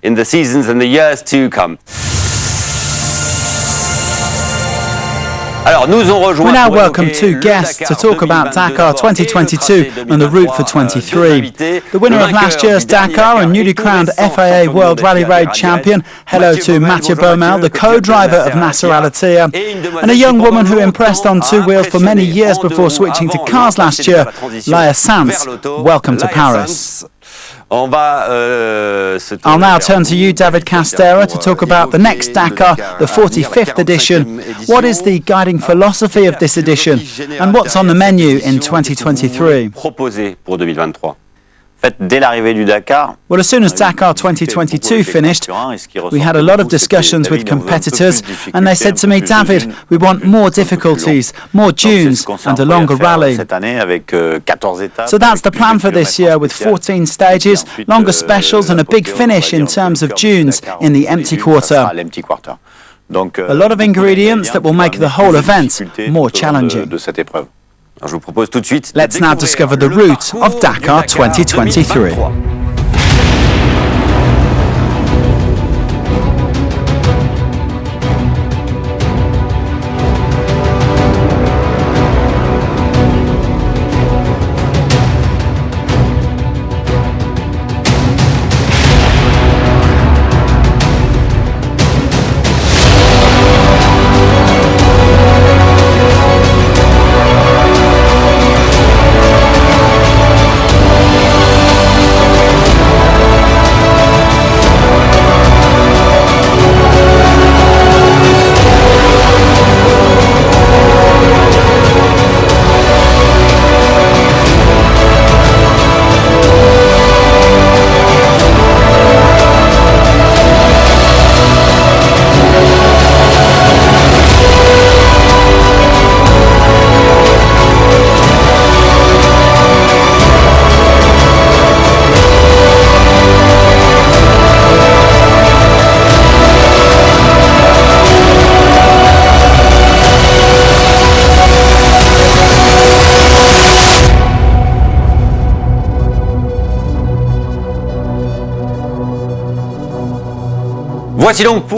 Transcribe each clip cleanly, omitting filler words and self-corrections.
in the seasons and the years to come. We now welcome two guests to talk about Dakar 2022 and the route for 23. The winner of last year's Dakar and newly crowned FIA World Rally Raid champion, hello to Mathieu Baumel, the co-driver of Nasser Al Attiyah, and a young woman who impressed on two wheels for many years before switching to cars last year, Laia Sanz. Welcome to Paris. I'll now turn to you, David Castera, to talk about the next Dakar, the 45th edition. What is the guiding philosophy of this edition, and what's on the menu in 2023? Well, as soon as Dakar 2022 finished, we had a lot of discussions with competitors, and they said to me, David, we want more difficulties, more dunes, and a longer rally. So that's the plan for this year, with 14 stages, longer specials, and a big finish in terms of dunes in the empty quarter. A lot of ingredients that will make the whole event more challenging. Let's now discover the route of Dakar 2023.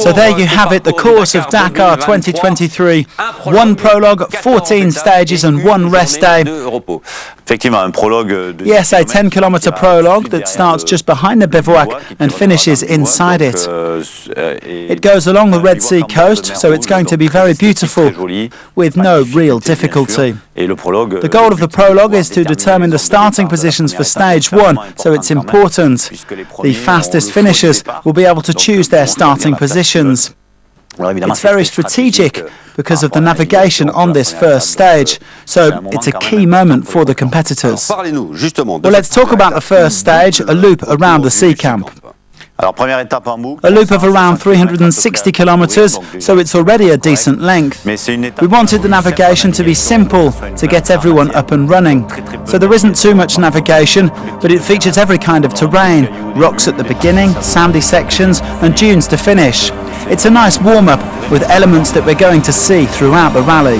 So there you have it, the course of Dakar 2023. One prologue, 14 stages and one rest day. Yes, a 10-kilometre prologue that starts just behind the bivouac and finishes inside it. It goes along the Red Sea coast, so it's going to be very beautiful, with no real difficulty. The goal of the prologue is to determine the starting positions for stage 1, so it's important. The fastest finishers will be able to choose their starting positions. It's very strategic because of the navigation on this first stage, so it's a key moment for the competitors. Well, let's talk about the first stage, a loop around the sea camp. A loop of around 360 kilometres, so it's already a decent length. We wanted the navigation to be simple to get everyone up and running. So there isn't too much navigation, but it features every kind of terrain, rocks at the beginning, sandy sections, and dunes to finish. It's a nice warm-up with elements that we're going to see throughout the rally.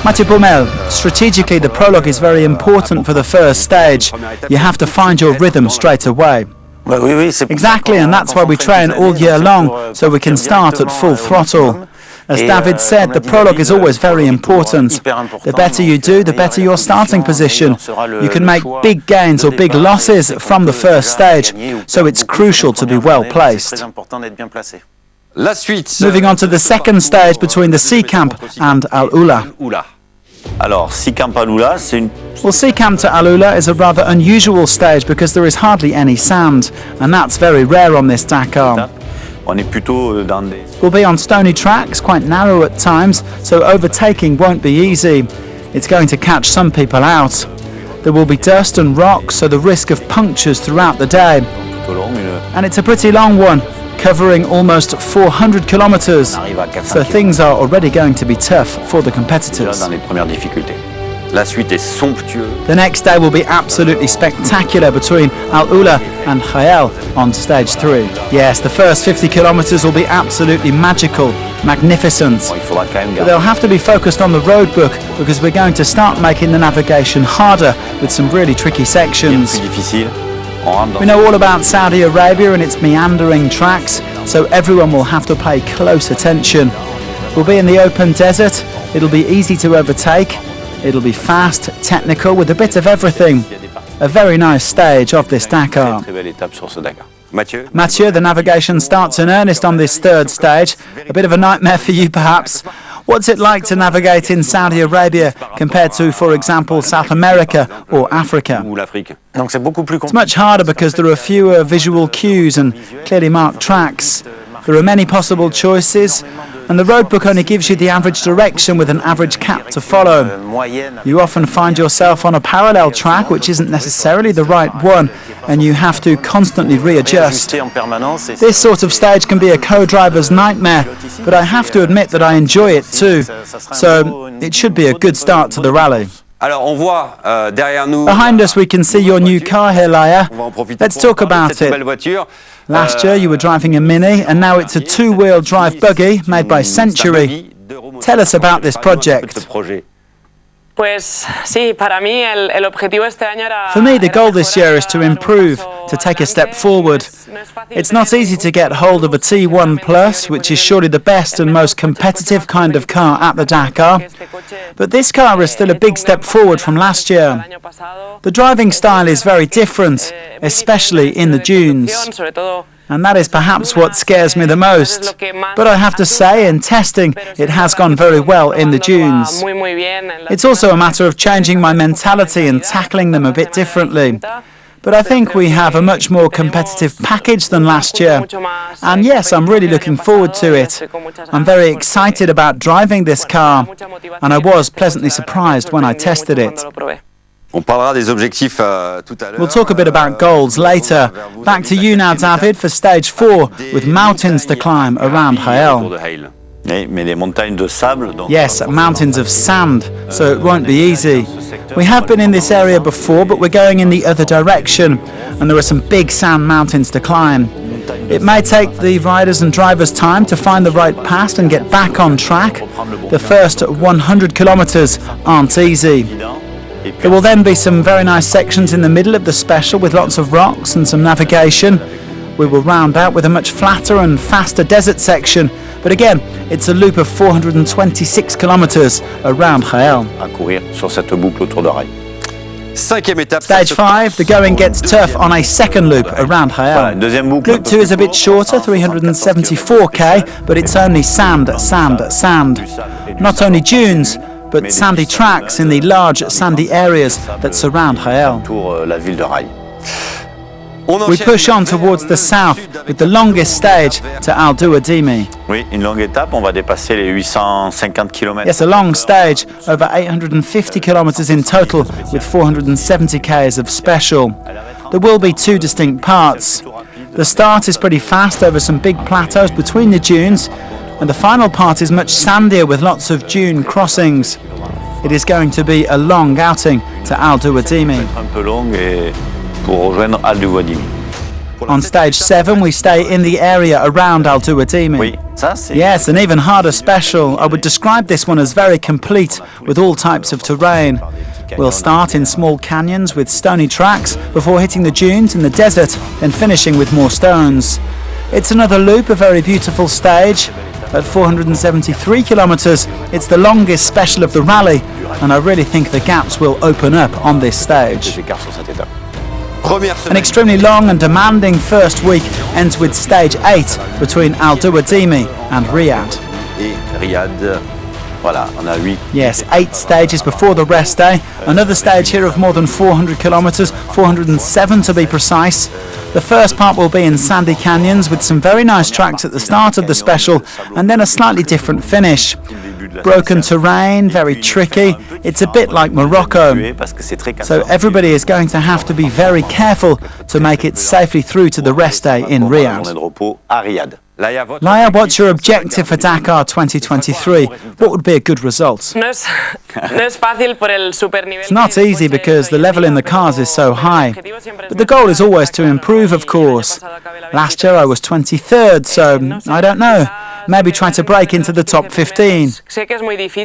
Mathieu Baumel, strategically the prologue is very important for the first stage. You have to find your rhythm straight away. Exactly, and that's why we train all year long, so we can start at full throttle. As David said, the prologue is always very important. The better you do, the better your starting position. You can make big gains or big losses from the first stage, so it's crucial to be well placed. Moving on to the second stage between the sea camp and Al Ula. Well, sea camp to Al Ula is a rather unusual stage because there is hardly any sand, and that's very rare on this Dakar. We'll be on stony tracks, quite narrow at times, so overtaking won't be easy. It's going to catch some people out. There will be dust and rocks, so the risk of punctures throughout the day. And it's a pretty long one, covering almost 400 kilometres, so things are already going to be tough for the competitors. The next day will be absolutely spectacular between Al Ula and Khael on stage 3. Yes, the first 50 kilometres will be absolutely magical, magnificent. But they'll have to be focused on the road book because we're going to start making the navigation harder with some really tricky sections. We know all about Saudi Arabia and its meandering tracks, so everyone will have to pay close attention. We'll be in the open desert, it'll be easy to overtake, it'll be fast, technical, with a bit of everything. A very nice stage of this Dakar. Mathieu, the navigation starts in earnest on this third stage. A bit of a nightmare for you perhaps. What's it like to navigate in Saudi Arabia compared to, for example, South America or Africa? It's much harder because there are fewer visual cues and clearly marked tracks. There are many possible choices, and the roadbook only gives you the average direction with an average cap to follow. You often find yourself on a parallel track which isn't necessarily the right one, and you have to constantly readjust. This sort of stage can be a co-driver's nightmare, but I have to admit that I enjoy it too, so it should be a good start to the rally. Behind us we can see your new car here, Laia. Let's talk about it. Last year you were driving a Mini, and now it's a two-wheel drive buggy made by Century. Tell us about this project. For me, the goal this year is to improve, to take a step forward. It's not easy to get hold of a T1 Plus, which is surely the best and most competitive kind of car at the Dakar. But this car is still a big step forward from last year. The driving style is very different, especially in the dunes. And that is perhaps what scares me the most. But I have to say, in testing, it has gone very well in the dunes. It's also a matter of changing my mentality and tackling them a bit differently. But I think we have a much more competitive package than last year. And yes, I'm really looking forward to it. I'm very excited about driving this car, and I was pleasantly surprised when I tested it. We'll talk a bit about goals later. Back to you now, David, for stage 4, with mountains to climb around Jael. Yes, mountains of sand, so it won't be easy. We have been in this area before, but we're going in the other direction, and there are some big sand mountains to climb. It may take the riders and drivers time to find the right path and get back on track. The first 100 kilometers aren't easy. There will then be some very nice sections in the middle of the special with lots of rocks and some navigation. We will round out with a much flatter and faster desert section, but again, it's a loop of 426 kilometers around Jael. Stage 5, the going gets tough on a second loop around Jael. Loop 2 is a bit shorter, 374k, but it's only sand, sand, sand. Not only dunes, but sandy tracks in the large sandy areas that surround Jael. We push on towards the south with the longest stage to Al Duwadimi. Yes, a long stage, over 850 kilometers in total, with 470 k's of special. There will be 2 distinct parts. The start is pretty fast over some big plateaus between the dunes, and the final part is much sandier with lots of dune crossings. It is going to be a long outing to Al Duwadimi. On stage 7 we stay in the area around Al Duwadimi. Yes, an even harder special. I would describe this one as very complete with all types of terrain. We'll start in small canyons with stony tracks before hitting the dunes in the desert, then finishing with more stones. It's another loop, a very beautiful stage. At 473 kilometers, it's the longest special of the rally, and I really think the gaps will open up on this stage. An extremely long and demanding first week ends with stage 8 between Al Duwadimi and Riyadh. Yes, 8 stages before the rest day. Another stage here of more than 400 kilometers, 407 to be precise. The first part will be in sandy canyons with some very nice tracks at the start of the special, and then a slightly different finish. Broken terrain, very tricky. It's a bit like Morocco. So everybody is going to have to be very careful to make it safely through to the rest day in Riyadh. Laia, what's your objective for Dakar 2023? What would be a good result? It's not easy because the level in the cars is so high. But the goal is always to improve, of course. Last year I was 23rd, so I don't know. maybe try to break into the top 15.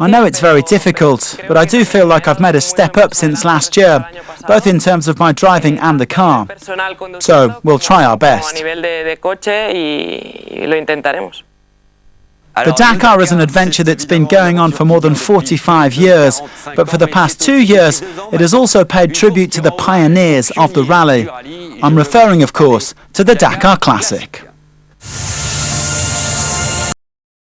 I know it's very difficult, but I do feel like I've made a step up since last year, both in terms of my driving and the car. So we'll try our best. The Dakar is an adventure that's been going on for more than 45 years, but for the past 2 years it has also paid tribute to the pioneers of the rally. I'm referring, of course, to the Dakar Classic.